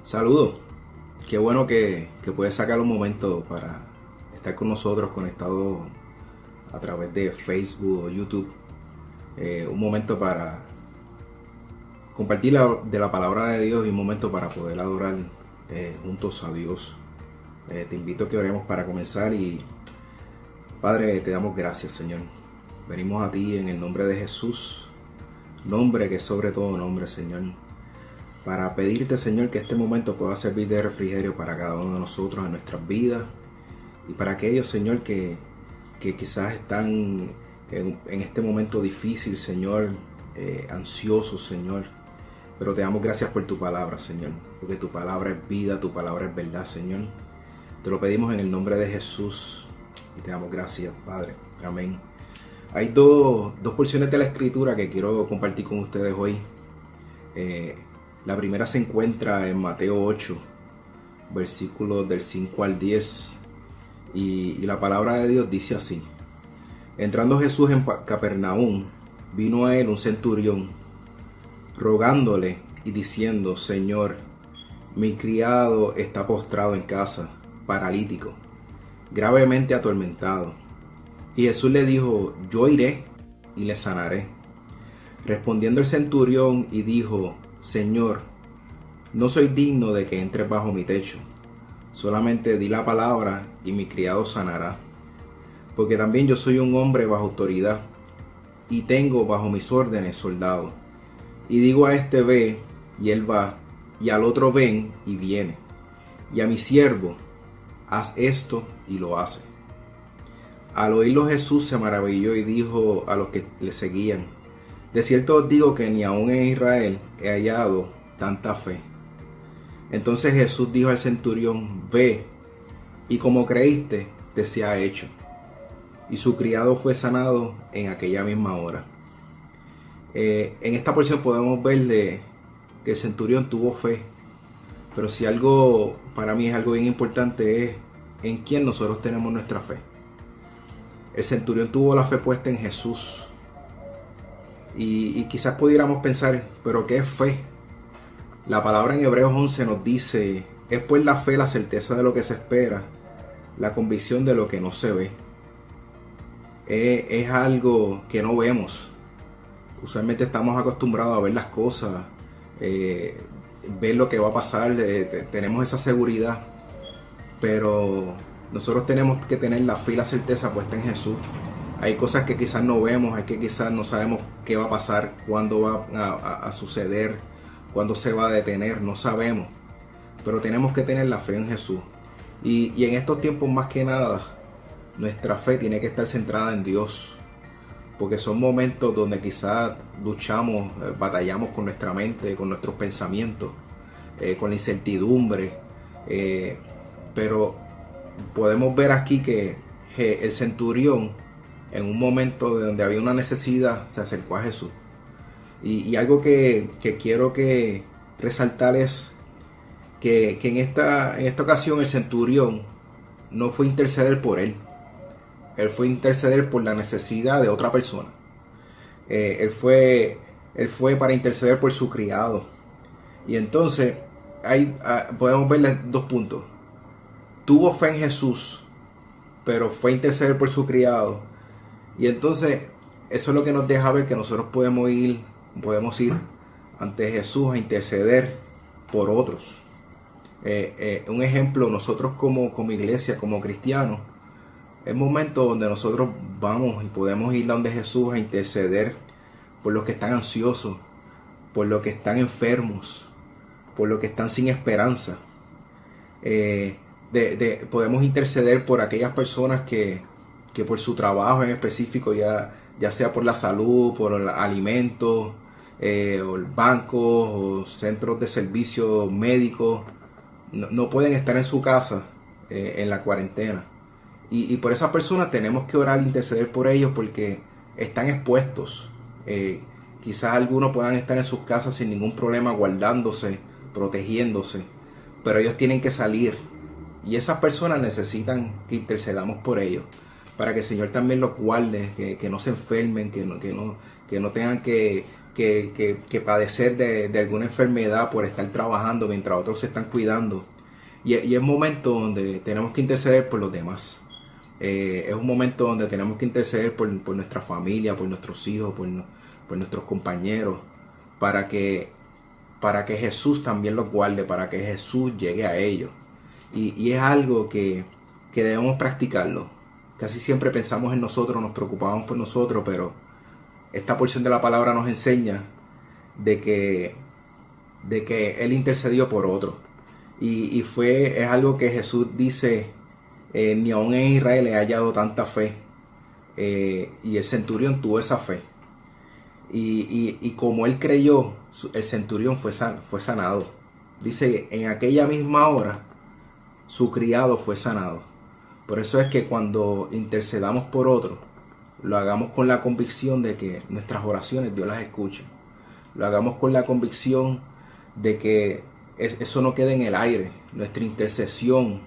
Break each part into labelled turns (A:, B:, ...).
A: Saludos, qué bueno que puedes sacar un momento para estar con nosotros conectados a través de Facebook o YouTube. Un momento para compartir de la palabra de Dios y un momento para poder adorar juntos a Dios. Te invito a que oremos para comenzar y Padre, te damos gracias, Señor. Venimos a ti en el nombre de Jesús, nombre que es sobre todo nombre, Señor, para pedirte, Señor, que este momento pueda servir de refrigerio para cada uno de nosotros en nuestras vidas y para aquellos, Señor, que quizás están en este momento difícil, Señor, ansiosos, Señor. Pero te damos gracias por tu palabra, Señor, porque tu palabra es vida, tu palabra es verdad, Señor. Te lo pedimos en el nombre de Jesús y te damos gracias, Padre. Amén. Hay dos porciones de la Escritura que quiero compartir con ustedes hoy. La primera se encuentra en Mateo 8, versículos del 5 al 10. Y la palabra de Dios dice así: Entrando Jesús en Capernaum, vino a él un centurión, rogándole y diciendo: Señor, mi criado está postrado en casa, paralítico, gravemente atormentado. Y Jesús le dijo: Yo iré y le sanaré. Respondiendo el centurión y dijo: Señor, no soy digno de que entres bajo mi techo. Solamente di la palabra y mi criado sanará. Porque también yo soy un hombre bajo autoridad y tengo bajo mis órdenes soldados. Y digo a este: ve, y él va, y al otro: ven, y viene. Y a mi siervo: haz esto, y lo hace. Al oírlo Jesús se maravilló y dijo a los que le seguían: De cierto os digo que ni aun en Israel he hallado tanta fe. Entonces Jesús dijo al centurión: ve, y como creíste, te sea hecho. Y su criado fue sanado en aquella misma hora. En esta porción podemos ver que el centurión tuvo fe. Pero si algo para mí es algo bien importante, es en quién nosotros tenemos nuestra fe. El centurión tuvo la fe puesta en Jesús. Y quizás pudiéramos pensar: ¿pero qué es fe? La palabra en Hebreos 11 nos dice: es pues la fe la certeza de lo que se espera, la convicción de lo que no se ve. Es algo que no vemos. Usualmente estamos acostumbrados a ver las cosas, ver lo que va a pasar, tenemos esa seguridad, pero nosotros tenemos que tener la fe y la certeza puesta en Jesús. Hay cosas que quizás no vemos, hay que quizás no sabemos qué va a pasar, cuándo va a suceder, cuándo se va a detener, no sabemos, pero tenemos que tener la fe en Jesús. Y en estos tiempos más que nada, nuestra fe tiene que estar centrada en Dios, porque son momentos donde quizás luchamos, batallamos con nuestra mente, con nuestros pensamientos, con la incertidumbre, pero podemos ver aquí que el centurión, en un momento donde había una necesidad, se acercó a Jesús. Y algo que quiero que resaltar es que en esta ocasión el centurión no fue a interceder por él. Él fue a interceder por la necesidad de otra persona. Él fue para interceder por su criado. Y entonces podemos verle dos puntos. Tuvo fe en Jesús, pero fue a interceder por su criado. Y entonces eso es lo que nos deja ver que nosotros podemos ir ante Jesús a interceder por otros. Un ejemplo, nosotros como iglesia, como cristianos, es momento donde nosotros vamos y podemos ir donde Jesús a interceder por los que están ansiosos, por los que están enfermos, por los que están sin esperanza. Podemos interceder por aquellas personas que por su trabajo en específico, ya sea por la salud, por el alimento, o bancos o centros de servicios médicos, no pueden estar en su casa en la cuarentena. Y por esas personas tenemos que orar e interceder por ellos, porque están expuestos. Quizás algunos puedan estar en sus casas sin ningún problema, guardándose, protegiéndose, pero ellos tienen que salir. Y esas personas necesitan que intercedamos por ellos, para que el Señor también los guarde, que no se enfermen, que no tengan que que padecer de alguna enfermedad por estar trabajando mientras otros se están cuidando. Y es un momento donde tenemos que interceder por los demás. Es un momento donde tenemos que interceder por nuestra familia, por nuestros hijos, por nuestros compañeros, para que Jesús también los guarde, para que Jesús llegue a ellos. Y es algo que debemos practicarlo. Casi siempre pensamos en nosotros, nos preocupamos por nosotros, pero esta porción de la palabra nos enseña de que Él intercedió por otros. Y es algo que Jesús dice, ni aún en Israel he hallado tanta fe. Y el centurión tuvo esa fe. Y como él creyó, el centurión fue sanado. Dice, en aquella misma hora, su criado fue sanado. Por eso es que cuando intercedamos por otro, lo hagamos con la convicción de que nuestras oraciones Dios las escucha. Lo hagamos con la convicción de que eso no quede en el aire. Nuestra intercesión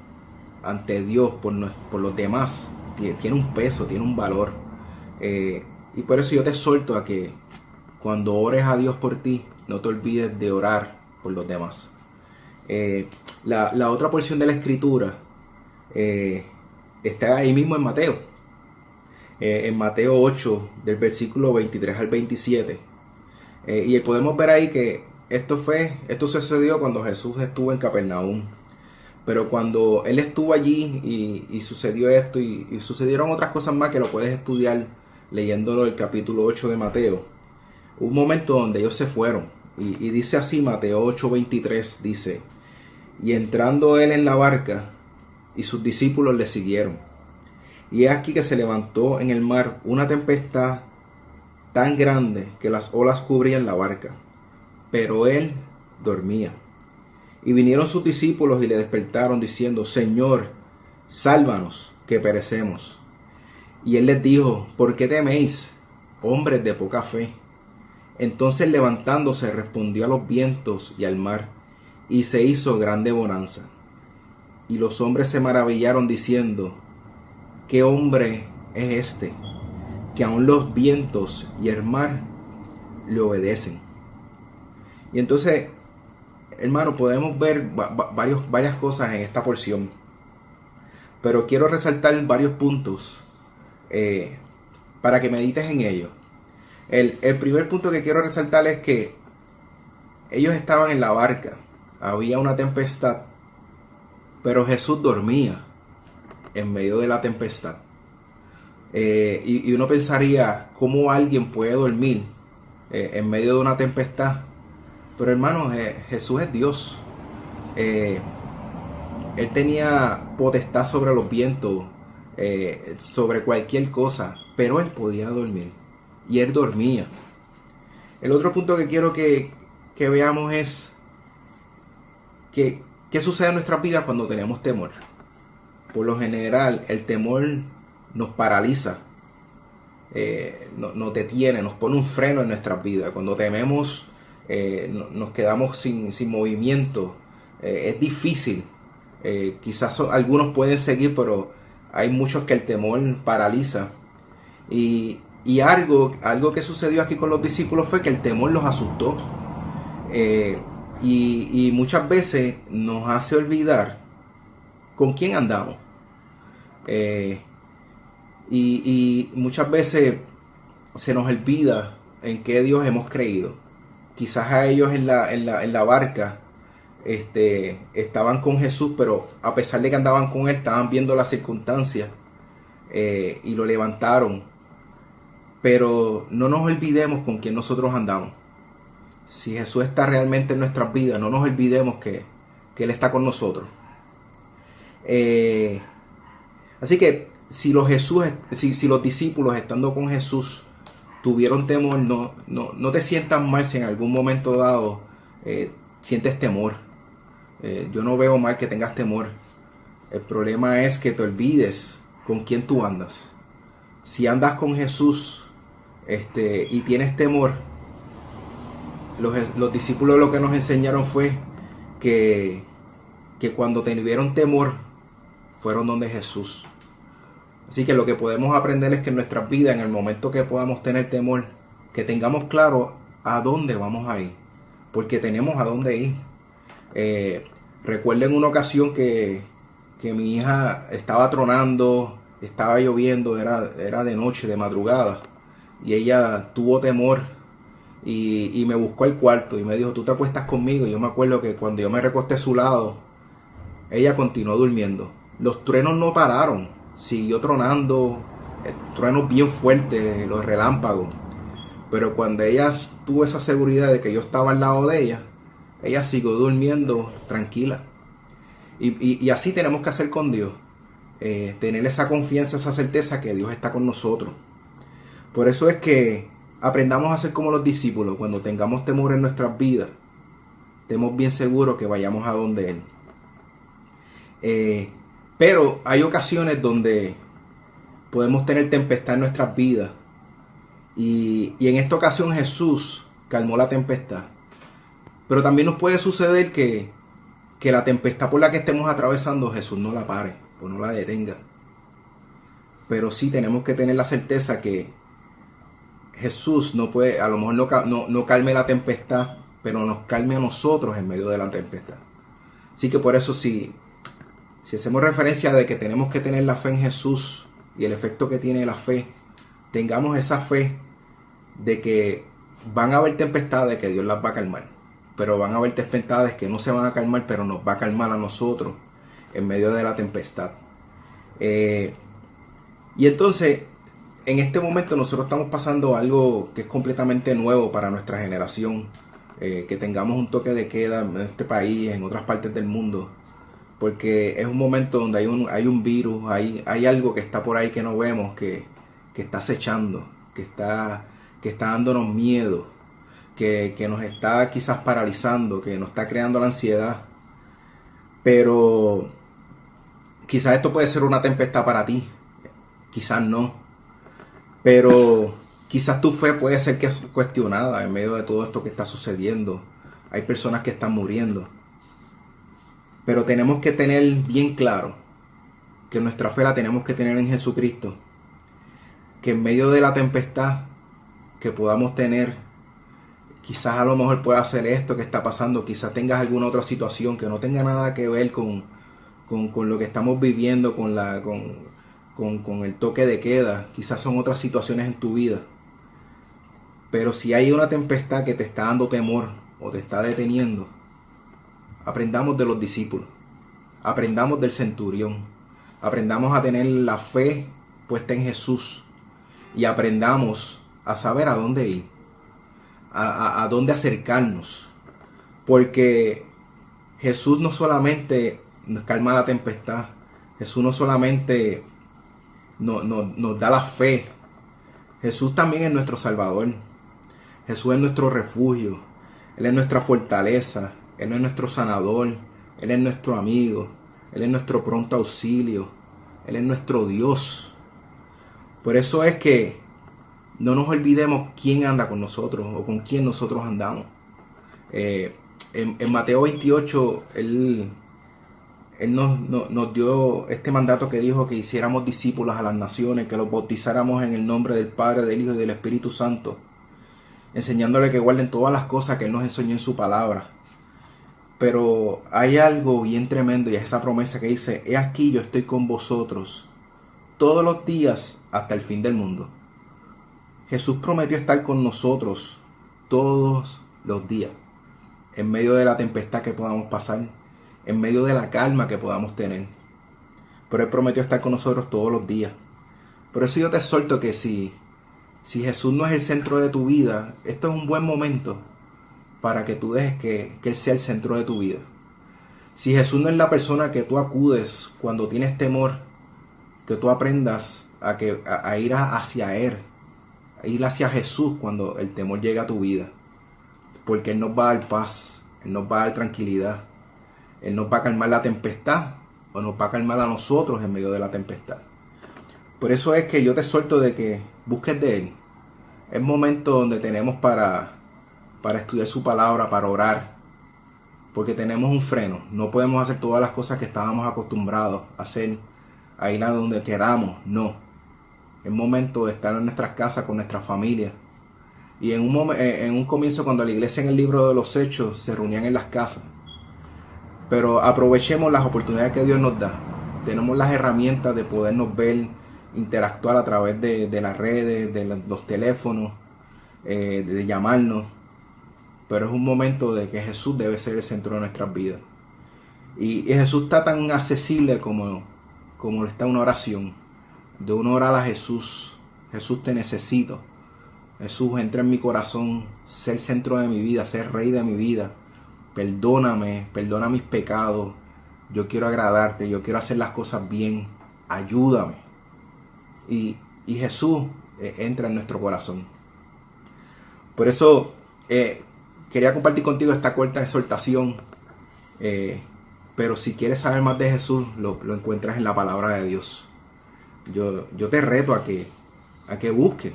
A: ante Dios por los demás tiene un peso, tiene un valor. Y por eso yo te exhorto a que cuando ores a Dios por ti, no te olvides de orar por los demás. La otra porción de la escritura está ahí mismo en Mateo. En Mateo 8, del versículo 23 al 27. Y podemos ver ahí que esto sucedió cuando Jesús estuvo en Capernaum. Pero cuando Él estuvo allí y sucedió esto y sucedieron otras cosas más que lo puedes estudiar leyéndolo el capítulo 8 de Mateo. Hubo un momento donde ellos se fueron. Y dice así, Mateo 8:23, dice: y entrando Él en la barca, y sus discípulos le siguieron. Y es aquí que se levantó en el mar una tempestad tan grande que las olas cubrían la barca, pero Él dormía. Y vinieron sus discípulos y le despertaron diciendo: Señor, sálvanos, que perecemos. Y Él les dijo: ¿por qué teméis, hombres de poca fe? Entonces levantándose respondió a los vientos y al mar, y se hizo grande bonanza. Y los hombres se maravillaron diciendo: ¿qué hombre es este, que aun los vientos y el mar le obedecen? Y entonces, hermano, podemos ver varias cosas en esta porción, pero quiero resaltar varios puntos para que medites en ellos. El primer punto que quiero resaltar es que ellos estaban en la barca, había una tempestad, pero Jesús dormía en medio de la tempestad. Y uno pensaría, ¿cómo alguien puede dormir en medio de una tempestad? Pero hermano, Jesús es Dios. Él tenía potestad sobre los vientos, sobre cualquier cosa, pero Él podía dormir. Y Él dormía. El otro punto que quiero que veamos es qué sucede en nuestras vidas cuando tenemos temor. Por lo general, el temor nos paraliza, nos detiene, nos pone un freno en nuestras vidas. Cuando tememos, nos quedamos sin movimiento. Es difícil. Quizás algunos pueden seguir, pero hay muchos que el temor paraliza. Y algo que sucedió aquí con los discípulos fue que el temor los asustó. Y muchas veces nos hace olvidar con quién andamos. Y muchas veces se nos olvida en qué Dios hemos creído. Quizás a ellos en la barca estaban con Jesús, pero a pesar de que andaban con Él, estaban viendo las circunstancias y lo levantaron. Pero no nos olvidemos con quién nosotros andamos. Si Jesús está realmente en nuestras vidas, no nos olvidemos que Él está con nosotros. Así que si los discípulos estando con Jesús tuvieron temor, no te sientas mal si en algún momento dado sientes temor. Yo no veo mal que tengas temor. El problema es que te olvides con quién tú andas. Si andas con Jesús y tienes temor, los discípulos lo que nos enseñaron fue que cuando tuvieron temor fueron donde Jesús. Así que lo que podemos aprender es que en nuestras vidas, en el momento que podamos tener temor, que tengamos claro a dónde vamos a ir, porque tenemos a dónde ir. Recuerdo en una ocasión que mi hija estaba tronando, estaba lloviendo, era de noche, de madrugada, y ella tuvo temor y me buscó al cuarto y me dijo, ¿tú te acuestas conmigo? Y yo me acuerdo que cuando yo me recosté a su lado, ella continuó durmiendo. Los truenos no pararon, siguió tronando, truenos bien fuertes, los relámpagos. Pero cuando ella tuvo esa seguridad de que yo estaba al lado de ella siguió durmiendo tranquila. Y así tenemos que hacer con Dios. Tener esa confianza, esa certeza que Dios está con nosotros. Por eso es que aprendamos a ser como los discípulos. Cuando tengamos temor en nuestras vidas, estemos bien seguros que vayamos a donde Él. Pero hay ocasiones donde podemos tener tempestad en nuestras vidas. Y en esta ocasión Jesús calmó la tempestad. Pero también nos puede suceder que la tempestad por la que estemos atravesando, Jesús no la pare o no la detenga. Pero sí tenemos que tener la certeza que Jesús no puede, a lo mejor no calme la tempestad, pero nos calme a nosotros en medio de la tempestad. Así que por eso si hacemos referencia de que tenemos que tener la fe en Jesús y el efecto que tiene la fe, tengamos esa fe de que van a haber tempestades que Dios las va a calmar, pero van a haber tempestades que no se van a calmar, pero nos va a calmar a nosotros en medio de la tempestad. Y entonces, en este momento nosotros estamos pasando algo que es completamente nuevo para nuestra generación, que tengamos un toque de queda en este país, en otras partes del mundo, porque es un momento donde hay un virus, hay algo que está por ahí que no vemos, que está acechando, que está dándonos miedo, que nos está quizás paralizando, que nos está creando la ansiedad. Pero quizás esto puede ser una tempestad para ti, quizás no, pero quizás tu fe puede ser que es cuestionada en medio de todo esto que está sucediendo. Hay personas que están muriendo, pero tenemos que tener bien claro que nuestra fe la tenemos que tener en Jesucristo, que en medio de la tempestad que podamos tener, quizás a lo mejor pueda ser esto que está pasando, quizás tengas alguna otra situación que no tenga nada que ver con lo que estamos viviendo, con el toque de queda. Quizás son otras situaciones en tu vida. Pero si hay una tempestad que te está dando temor o te está deteniendo, aprendamos de los discípulos, aprendamos del centurión, aprendamos a tener la fe puesta en Jesús y aprendamos a saber a dónde ir, a dónde acercarnos, porque Jesús no solamente nos calma la tempestad, Jesús no solamente nos da la fe, Jesús también es nuestro Salvador, Jesús es nuestro refugio, Él es nuestra fortaleza, Él es nuestro sanador, Él es nuestro amigo, Él es nuestro pronto auxilio, Él es nuestro Dios. Por eso es que no nos olvidemos quién anda con nosotros o con quién nosotros andamos. En Mateo 28, Él nos dio este mandato que dijo que hiciéramos discípulos a las naciones, que los bautizáramos en el nombre del Padre, del Hijo y del Espíritu Santo, enseñándole que guarden todas las cosas que Él nos enseñó en su palabra. Pero hay algo bien tremendo y es esa promesa que dice: he aquí yo estoy con vosotros todos los días hasta el fin del mundo. Jesús prometió estar con nosotros todos los días, en medio de la tempestad que podamos pasar, en medio de la calma que podamos tener. Pero Él prometió estar con nosotros todos los días. Por eso yo te exhorto que si Jesús no es el centro de tu vida, esto es un buen momento para que tú dejes que Él sea el centro de tu vida. Si Jesús no es la persona que tú acudes cuando tienes temor, que tú aprendas a ir hacia Él, a ir hacia Jesús cuando el temor llega a tu vida. Porque Él nos va a dar paz, Él nos va a dar tranquilidad, Él nos va a calmar la tempestad o nos va a calmar a nosotros en medio de la tempestad. Por eso es que yo te exhorto de que busques de Él. Es momento donde tenemos para estudiar su palabra, para orar, porque tenemos un freno. No podemos hacer todas las cosas que estábamos acostumbrados a hacer, a ir a donde queramos, no. Es momento de estar en nuestras casas con nuestra familia, Y en un comienzo, cuando la iglesia en el libro de los Hechos se reunían en las casas. Pero aprovechemos las oportunidades que Dios nos da. Tenemos las herramientas de podernos ver, interactuar a través de las redes, de los teléfonos, de llamarnos. Pero es un momento de que Jesús debe ser el centro de nuestras vidas. Y Jesús está tan accesible como está una oración. De uno orar a Jesús: Jesús, te necesito. Jesús, entra en mi corazón, sé el centro de mi vida, sé el rey de mi vida. Perdóname, perdona mis pecados. Yo quiero agradarte, yo quiero hacer las cosas bien. Ayúdame. Y Jesús entra en nuestro corazón. Por eso quería compartir contigo esta corta exhortación. Pero si quieres saber más de Jesús, lo encuentras en la palabra de Dios. Yo te reto a que busques.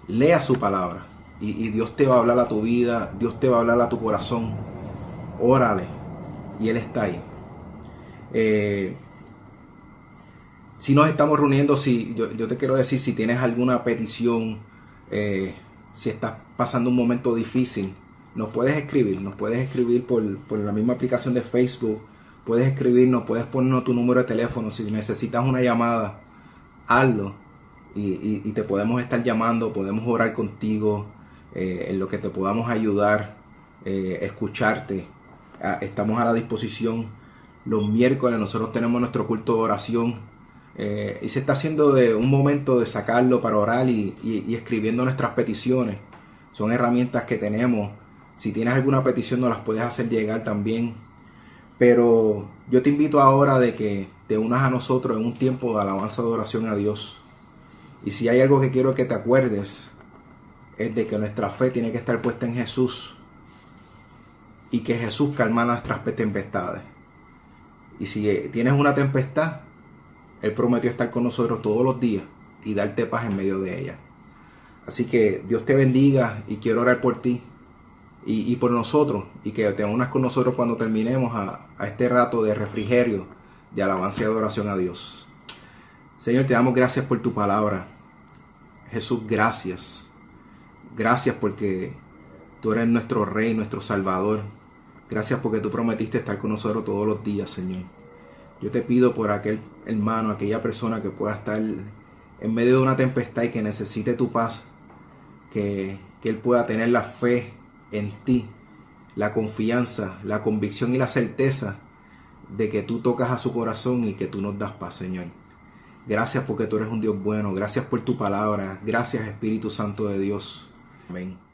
A: Lea su palabra y Dios te va a hablar a tu vida, Dios te va a hablar a tu corazón. Órale y Él está ahí. Si nos estamos reuniendo, yo te quiero decir, si tienes alguna petición, si estás pasando un momento difícil, nos puedes escribir por la misma aplicación de Facebook, puedes escribirnos, puedes ponernos tu número de teléfono. Si necesitas una llamada, hazlo. Y te podemos estar llamando, podemos orar contigo, en lo que te podamos ayudar, escucharte. Estamos a la disposición. Los miércoles nosotros tenemos nuestro culto de oración, y se está haciendo de un momento de sacarlo para orar y escribiendo nuestras peticiones. Son herramientas que tenemos. Si tienes alguna petición, nos las puedes hacer llegar también. Pero yo te invito ahora de que te unas a nosotros en un tiempo de alabanza de oración a Dios. Y si hay algo que quiero que te acuerdes, es de que nuestra fe tiene que estar puesta en Jesús, y que Jesús calma nuestras tempestades. Y si tienes una tempestad, Él prometió estar con nosotros todos los días y darte paz en medio de ella. Así que Dios te bendiga, y quiero orar por ti y por nosotros, y que te unas con nosotros cuando terminemos a este rato de refrigerio, de alabanza y adoración a Dios. Señor, te damos gracias por tu palabra. Jesús, gracias. Gracias porque tú eres nuestro Rey, nuestro Salvador. Gracias porque tú prometiste estar con nosotros todos los días, Señor. Yo te pido por aquel hermano, aquella persona que pueda estar en medio de una tempestad y que necesite tu paz, que él pueda tener la fe en ti, la confianza, la convicción y la certeza de que tú tocas a su corazón y que tú nos das paz, Señor. Gracias porque tú eres un Dios bueno. Gracias por tu palabra. Gracias, Espíritu Santo de Dios. Amén.